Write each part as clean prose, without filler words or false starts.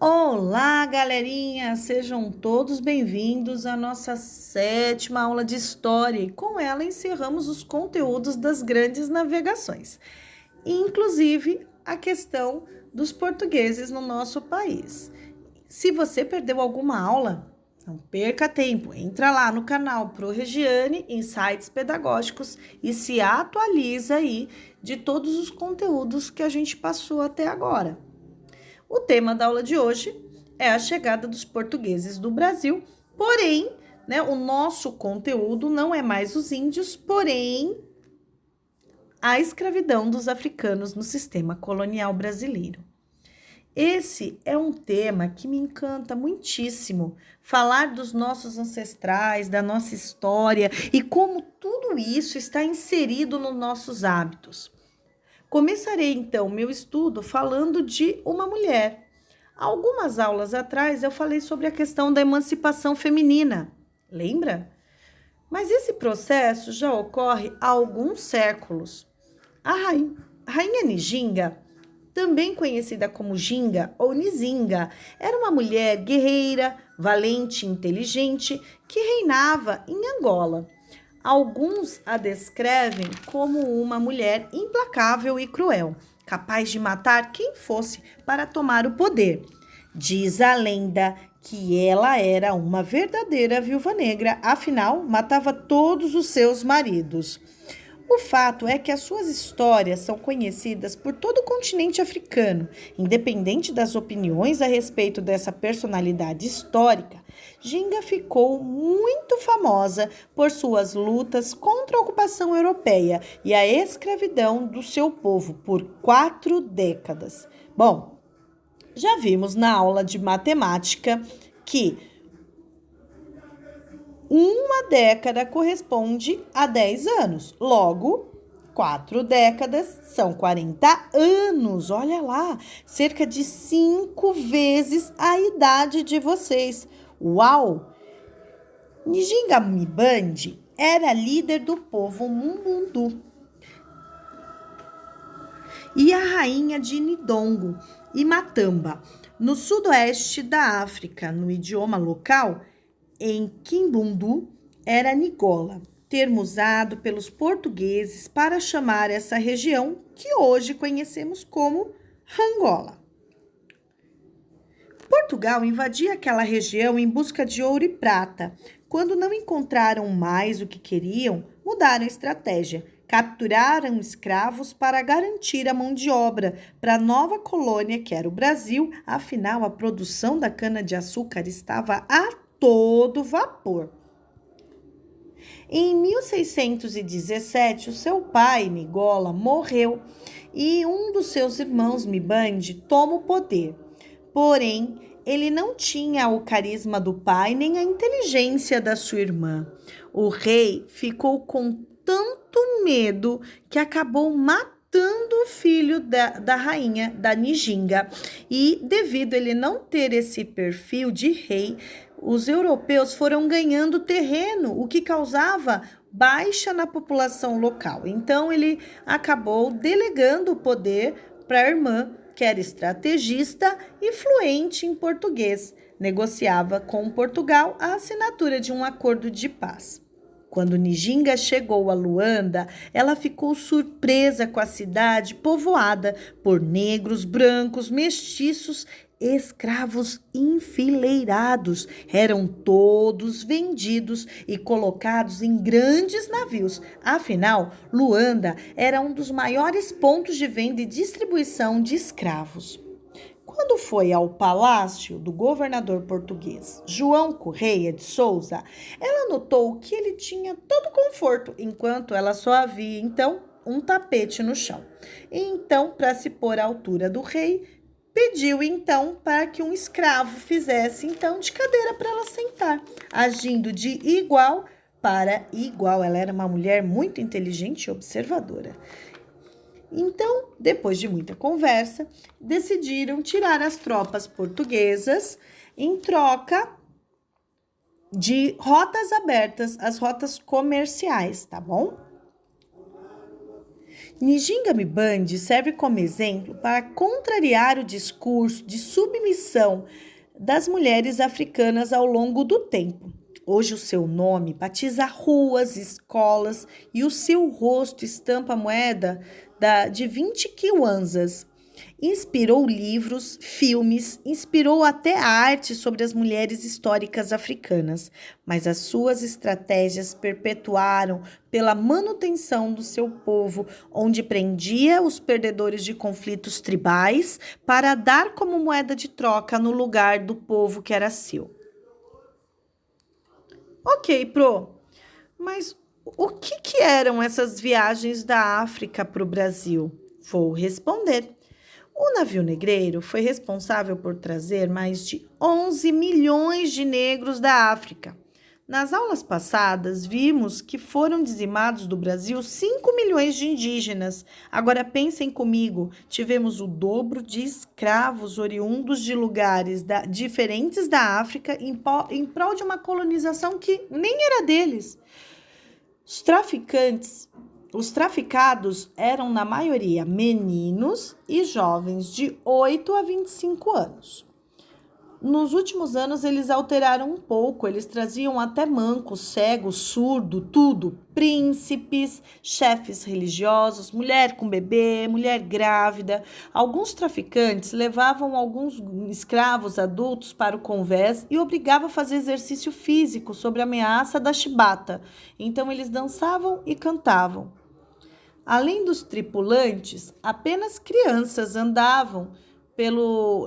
Olá, galerinha! Sejam todos bem-vindos à nossa 7ª aula de História e com ela encerramos os conteúdos das grandes navegações, inclusive a questão dos portugueses no nosso país. Se você perdeu alguma aula, não perca tempo, entra lá no canal ProRegiane Insights Pedagógicos e se atualiza aí de todos os conteúdos que a gente passou até agora. O tema da aula de hoje é a chegada dos portugueses do Brasil, porém, o nosso conteúdo não é mais os índios, porém, a escravidão dos africanos no sistema colonial brasileiro. Esse é um tema que me encanta muitíssimo, falar dos nossos ancestrais, da nossa história e como tudo isso está inserido nos nossos hábitos. Começarei então meu estudo falando de uma mulher. Algumas aulas atrás eu falei sobre a questão da emancipação feminina, lembra? Mas esse processo já ocorre há alguns séculos. A rainha Nijinga, também conhecida como Ginga ou Nizinga, era uma mulher guerreira, valente e inteligente que reinava em Angola. Alguns a descrevem como uma mulher implacável e cruel, capaz de matar quem fosse para tomar o poder. Diz a lenda que ela era uma verdadeira viúva negra, afinal, matava todos os seus maridos. O fato é que as suas histórias são conhecidas por todo o continente africano. Independente das opiniões a respeito dessa personalidade histórica, Ginga ficou muito famosa por suas lutas contra a ocupação europeia e a escravidão do seu povo por 4 décadas. Bom, já vimos na aula de matemática que uma década corresponde a 10 anos. Logo, 4 décadas são 40 anos. Olha lá, cerca de 5 vezes a idade de vocês. Uau! Njinga Mbandi era líder do povo Mumbundu e a rainha de Nidongo e Matamba, no sudoeste da África, no idioma local. Em Kimbundu era Nigola, termo usado pelos portugueses para chamar essa região que hoje conhecemos como Angola. Portugal invadia aquela região em busca de ouro e prata. Quando não encontraram mais o que queriam, mudaram a estratégia. Capturaram escravos para garantir a mão de obra para a nova colônia que era o Brasil. Afinal, a produção da cana-de-açúcar estava a todo vapor. Em 1617, o seu pai, Nigola, morreu e um dos seus irmãos, Mbandi, toma o poder. Porém, ele não tinha o carisma do pai nem a inteligência da sua irmã. O rei ficou com tanto medo que acabou matando o filho da rainha, da Nijinga. E devido a ele não ter esse perfil de rei, os europeus foram ganhando terreno, o que causava baixa na população local. Então, ele acabou delegando o poder para a irmã, que era estrategista e fluente em português. Negociava com Portugal a assinatura de um acordo de paz. Quando Nijinga chegou a Luanda, ela ficou surpresa com a cidade povoada por negros, brancos, mestiços, escravos enfileirados. Eram todos vendidos e colocados em grandes navios. Afinal, Luanda era um dos maiores pontos de venda e distribuição de escravos. Quando foi ao palácio do governador português João Correia de Souza, ela notou que ele tinha todo conforto, enquanto ela só havia, então, um tapete no chão. Então, para se pôr à altura do rei, pediu, então, para que um escravo fizesse, então, de cadeira para ela sentar, agindo de igual para igual. Ela era uma mulher muito inteligente e observadora. Então, depois de muita conversa, decidiram tirar as tropas portuguesas em troca de rotas abertas, as rotas comerciais, tá bom? Njinga Band serve como exemplo para contrariar o discurso de submissão das mulheres africanas ao longo do tempo. Hoje o seu nome batiza ruas, escolas e o seu rosto estampa a moeda de 20 kwanzas. Inspirou livros, filmes, inspirou até a arte sobre as mulheres históricas africanas, mas as suas estratégias perpetuaram pela manutenção do seu povo, onde prendia os perdedores de conflitos tribais para dar como moeda de troca no lugar do povo que era seu. Ok, mas o que eram essas viagens da África para o Brasil? Vou responder. O navio negreiro foi responsável por trazer mais de 11 milhões de negros da África. Nas aulas passadas, vimos que foram dizimados do Brasil 5 milhões de indígenas. Agora pensem comigo, tivemos o dobro de escravos oriundos de lugares diferentes da África em prol de uma colonização que nem era deles. Os traficados eram, na maioria, meninos e jovens de 8 a 25 anos. Nos últimos anos, eles alteraram um pouco, eles traziam até mancos, cegos, surdo, tudo. Príncipes, chefes religiosos, mulher com bebê, mulher grávida. Alguns traficantes levavam alguns escravos adultos para o convés e obrigavam a fazer exercício físico sob a ameaça da chibata. Então, eles dançavam e cantavam. Além dos tripulantes, apenas crianças andavam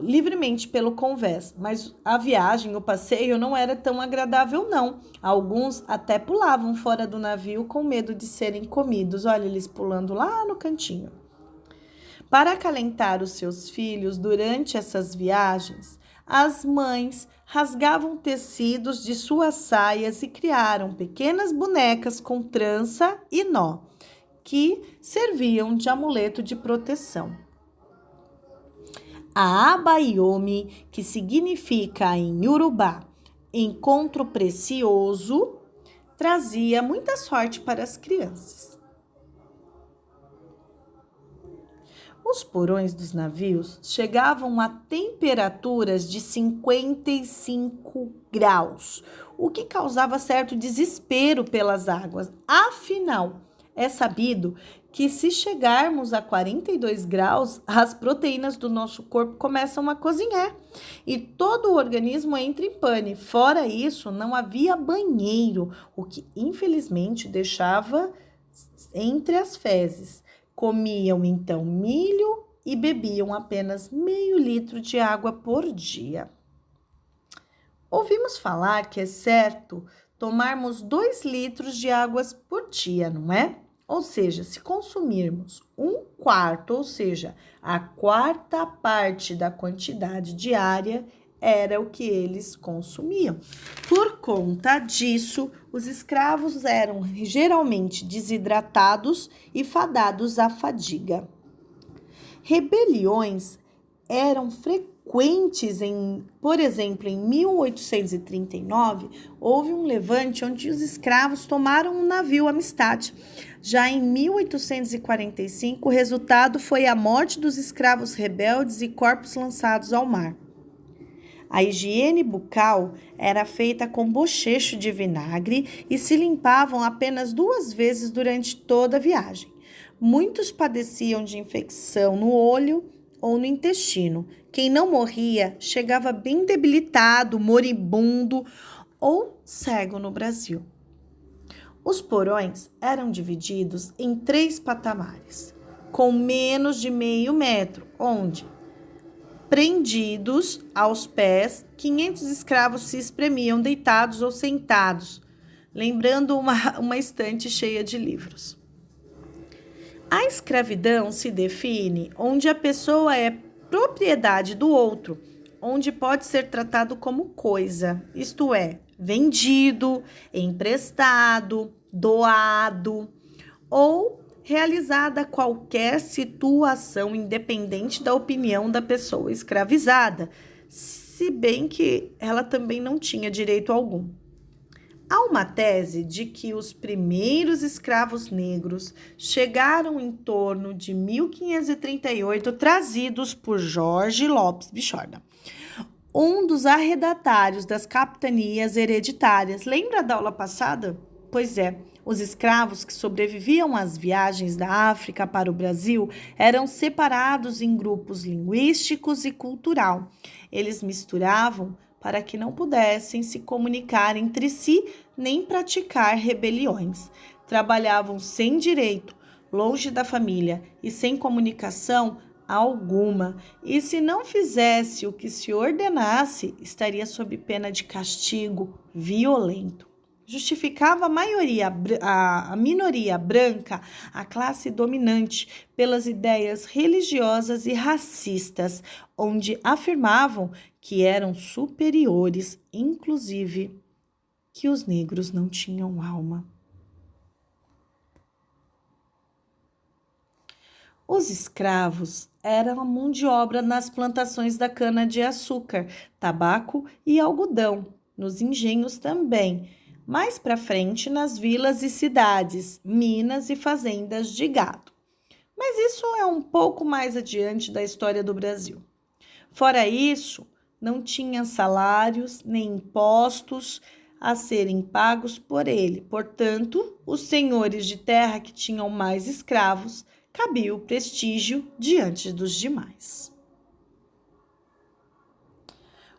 livremente pelo convés, mas a viagem, o passeio não era tão agradável não. Alguns até pulavam fora do navio com medo de serem comidos. Olha eles pulando lá no cantinho. Para acalentar os seus filhos durante essas viagens, as mães rasgavam tecidos de suas saias e criaram pequenas bonecas com trança e nó, que serviam de amuleto de proteção. A Abayomi, que significa em Yorubá encontro precioso, trazia muita sorte para as crianças. Os porões dos navios chegavam a temperaturas de 55 graus, o que causava certo desespero pelas águas. Afinal, é sabido que se chegarmos a 42 graus, as proteínas do nosso corpo começam a cozinhar e todo o organismo entra em pane. Fora isso, não havia banheiro, o que infelizmente deixava entre as fezes. Comiam então milho e bebiam apenas meio litro de água por dia. Ouvimos falar que é certo tomarmos 2 litros de águas por dia, não é? Ou seja, se consumirmos 1/4, ou seja, a 4ª parte da quantidade diária, era o que eles consumiam. Por conta disso, os escravos eram geralmente desidratados e fadados à fadiga. Rebeliões eram frequentes por exemplo, em 1839, houve um levante onde os escravos tomaram um navio Amistad. Já em 1845, o resultado foi a morte dos escravos rebeldes e corpos lançados ao mar. A higiene bucal era feita com bochecho de vinagre e se limpavam apenas 2 vezes durante toda a viagem. Muitos padeciam de infecção no olho ou no intestino. Quem não morria chegava bem debilitado, moribundo ou cego no Brasil. Os porões eram divididos em 3 patamares, com menos de meio metro, onde, prendidos aos pés, 500 escravos se espremiam deitados ou sentados, lembrando uma estante cheia de livros. A escravidão se define onde a pessoa é propriedade do outro, onde pode ser tratado como coisa, isto é, vendido, emprestado, doado ou realizada qualquer situação independente da opinião da pessoa escravizada, se bem que ela também não tinha direito algum. Há uma tese de que os primeiros escravos negros chegaram em torno de 1538, trazidos por Jorge Lopes Bichorda, um dos arredatários das capitanias hereditárias. Lembra da aula passada? Pois é, os escravos que sobreviviam às viagens da África para o Brasil eram separados em grupos linguísticos e cultural. Eles misturavam para que não pudessem se comunicar entre si nem praticar rebeliões. Trabalhavam sem direito, longe da família e sem comunicação alguma, e se não fizesse o que se ordenasse, estaria sob pena de castigo violento. Justificava a minoria branca, a classe dominante, pelas ideias religiosas e racistas, onde afirmavam que eram superiores, inclusive que os negros não tinham alma. Os escravos eram a mão de obra nas plantações da cana-de-açúcar, tabaco e algodão, nos engenhos também. Mais para frente, nas vilas e cidades, minas e fazendas de gado. Mas isso é um pouco mais adiante da história do Brasil. Fora isso, não tinha salários nem impostos a serem pagos por ele. Portanto, os senhores de terra que tinham mais escravos cabia o prestígio diante dos demais.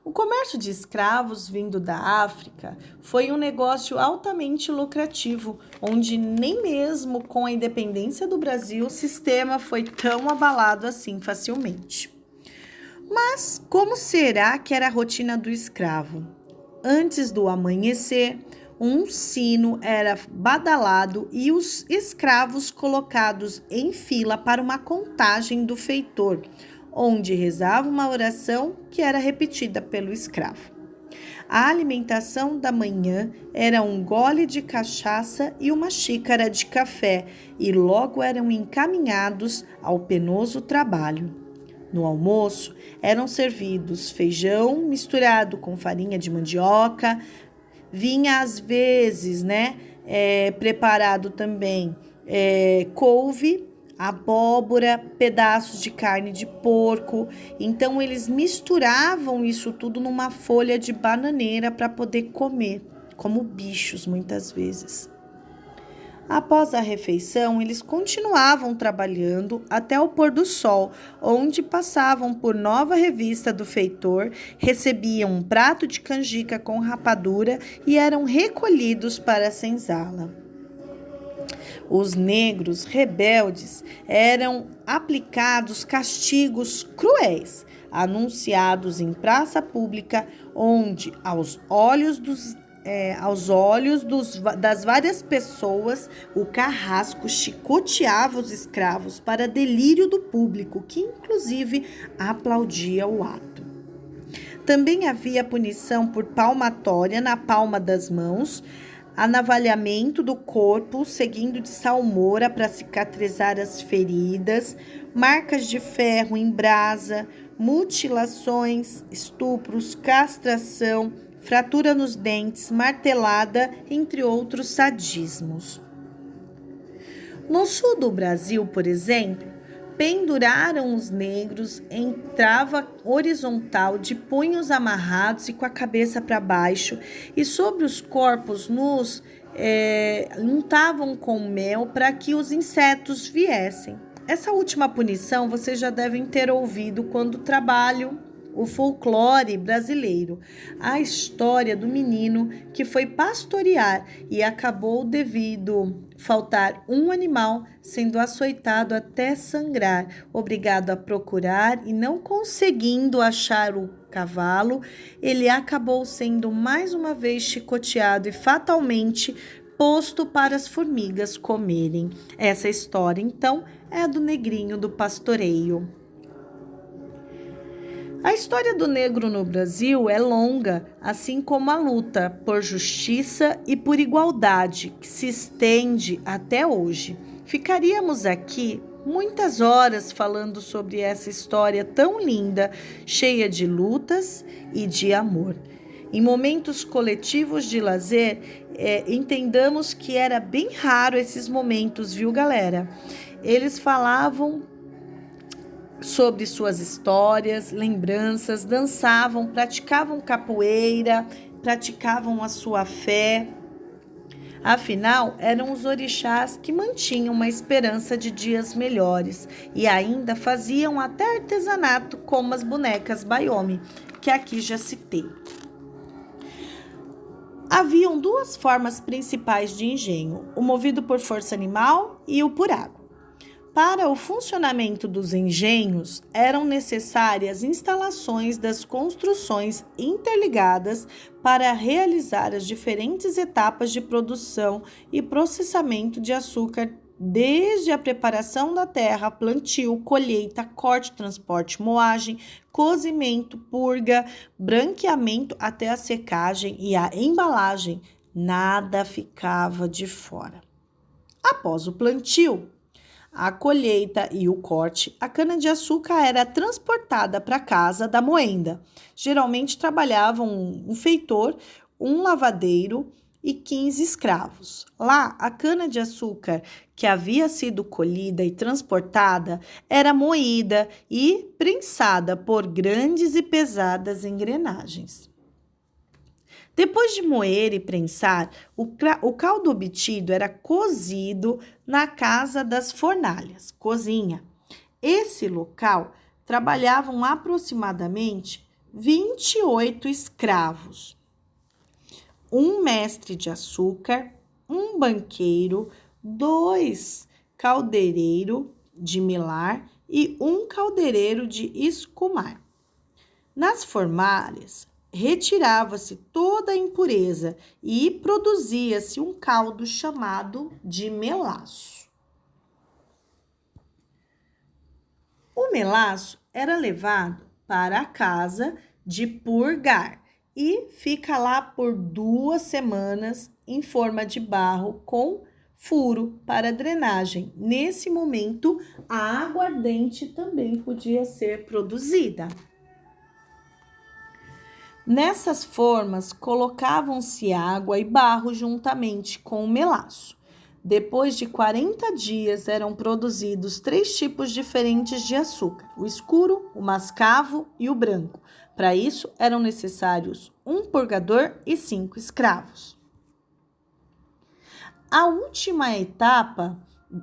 O comércio de escravos vindo da África foi um negócio altamente lucrativo, onde nem mesmo com a independência do Brasil o sistema foi tão abalado assim facilmente. Mas como será que era a rotina do escravo? Antes do amanhecer, um sino era badalado e os escravos colocados em fila para uma contagem do feitor, onde rezava uma oração que era repetida pelo escravo. A alimentação da manhã era um gole de cachaça e uma xícara de café, e logo eram encaminhados ao penoso trabalho. No almoço, eram servidos feijão misturado com farinha de mandioca, vinha às vezes, preparado também couve, abóbora, pedaços de carne de porco. Então, eles misturavam isso tudo numa folha de bananeira para poder comer, como bichos muitas vezes. Após a refeição, eles continuavam trabalhando até o pôr do sol, onde passavam por nova revista do feitor, recebiam um prato de canjica com rapadura e eram recolhidos para a senzala. Os negros rebeldes eram aplicados castigos cruéis, anunciados em praça pública, onde aos olhos das várias pessoas, o carrasco chicoteava os escravos para delírio do público, que inclusive aplaudia o ato. Também havia punição por palmatória na palma das mãos, anavalhamento do corpo, seguindo de salmoura para cicatrizar as feridas, marcas de ferro em brasa, mutilações, estupros, castração, fratura nos dentes, martelada, entre outros sadismos. No sul do Brasil, por exemplo, penduraram os negros em trava horizontal de punhos amarrados e com a cabeça para baixo, e sobre os corpos nus untavam com mel para que os insetos viessem. Essa última punição vocês já devem ter ouvido quando trabalham o folclore brasileiro, a história do menino que foi pastorear e acabou, devido faltar um animal, sendo açoitado até sangrar, obrigado a procurar e não conseguindo achar o cavalo, ele acabou sendo mais uma vez chicoteado e fatalmente posto para as formigas comerem. Essa história, então, é a do negrinho do pastoreio. A história do negro no Brasil é longa, assim como a luta por justiça e por igualdade, que se estende até hoje. Ficaríamos aqui muitas horas falando sobre essa história tão linda, cheia de lutas e de amor. Em momentos coletivos de lazer, entendamos que era bem raro esses momentos, viu, galera? Eles falavam sobre suas histórias, lembranças, dançavam, praticavam capoeira, praticavam a sua fé. Afinal, eram os orixás que mantinham uma esperança de dias melhores e ainda faziam até artesanato, como as bonecas Bayomi, que aqui já citei. Haviam duas formas principais de engenho, o movido por força animal e o por água. Para o funcionamento dos engenhos, eram necessárias instalações das construções interligadas para realizar as diferentes etapas de produção e processamento de açúcar, desde a preparação da terra, plantio, colheita, corte, transporte, moagem, cozimento, purga, branqueamento até a secagem e a embalagem. Nada ficava de fora. Após o plantio, a colheita e o corte, a cana-de-açúcar era transportada para a casa da moenda. Geralmente trabalhavam um feitor, um lavadeiro e 15 escravos. Lá, a cana-de-açúcar que havia sido colhida e transportada era moída e prensada por grandes e pesadas engrenagens. Depois de moer e prensar, o caldo obtido era cozido na casa das fornalhas, cozinha. Esse local trabalhavam aproximadamente 28 escravos, um mestre de açúcar, um banqueiro, 2 caldeireiros de melar e um caldeireiro de escumar. Nas fornalhas, retirava-se toda a impureza e produzia-se um caldo chamado de melaço. O melaço era levado para a casa de purgar e fica lá por 2 semanas em forma de barro com furo para drenagem. Nesse momento, a aguardente também podia ser produzida. Nessas formas, colocavam-se água e barro juntamente com o melaço. Depois de 40 dias, eram produzidos 3 tipos diferentes de açúcar: o escuro, o mascavo e o branco. Para isso, eram necessários um purgador e 5 escravos. A última etapa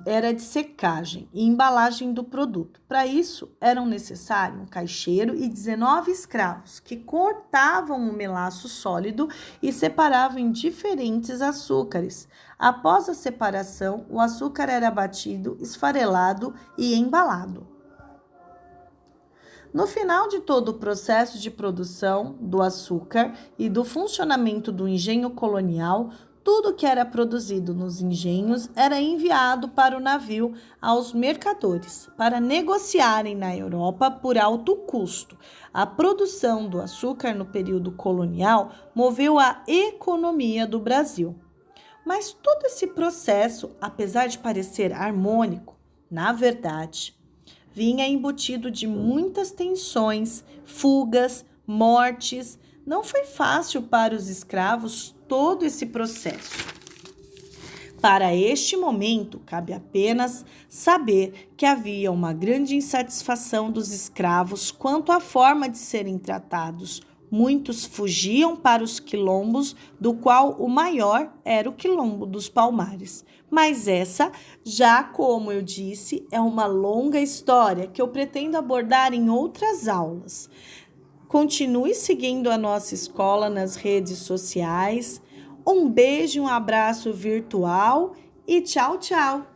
era de secagem e embalagem do produto. Para isso, eram necessários um caixeiro e 19 escravos que cortavam o melaço sólido e separavam em diferentes açúcares. Após a separação, o açúcar era batido, esfarelado e embalado. No final de todo o processo de produção do açúcar e do funcionamento do engenho colonial, tudo que era produzido nos engenhos era enviado para o navio aos mercadores para negociarem na Europa por alto custo. A produção do açúcar no período colonial moveu a economia do Brasil. Mas todo esse processo, apesar de parecer harmônico, na verdade, vinha embutido de muitas tensões, fugas, mortes. Não foi fácil para os escravos todo esse processo. Para este momento, cabe apenas saber que havia uma grande insatisfação dos escravos quanto à forma de serem tratados. Muitos fugiam para os quilombos, do qual o maior era o quilombo dos Palmares. Mas essa, já como eu disse, é uma longa história que eu pretendo abordar em outras aulas. Continue seguindo a nossa escola nas redes sociais. Um beijo, um abraço virtual e tchau, tchau!